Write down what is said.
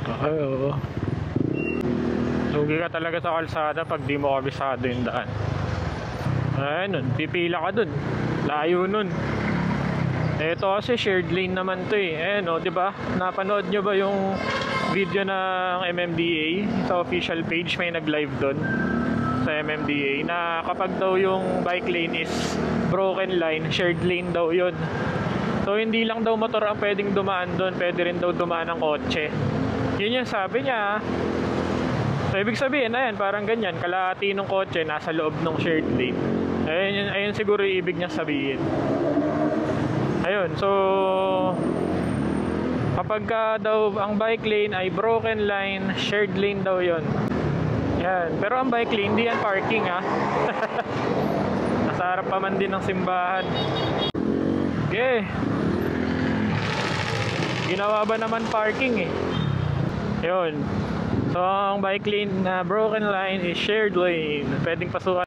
Okay, oo. Lugi ka talaga sa kalsada pag di mo kabisado yung daan. Ayun, pipila ka dun. Layo nun. Ito kasi shared lane naman to eh. Ayan o, diba? Napanood nyo ba yung video ng MMDA? Sa official page may nag-live dun sa MMDA na kapag daw yung bike lane is broken line, shared lane daw yun. So hindi lang daw motor ang pwedeng dumaan dun, pwede rin daw dumaan ng kotse. Yun yung sabi niya. So ibig sabihin, ayan, parang ganyan, kalahati ng kotse nasa loob ng shared lane. Ayun siguro yung ibig niya sabihin. Ayun, so kapag daw ang bike lane ay broken line, shared lane daw yon. Yan, pero ang bike lane, hindi yan parking ha. Nasa harap pa man din ng simbahan. Okay. Ginawa ba naman parking eh. Yun. So ang bike lane na broken line is shared lane. Pwedeng pasukan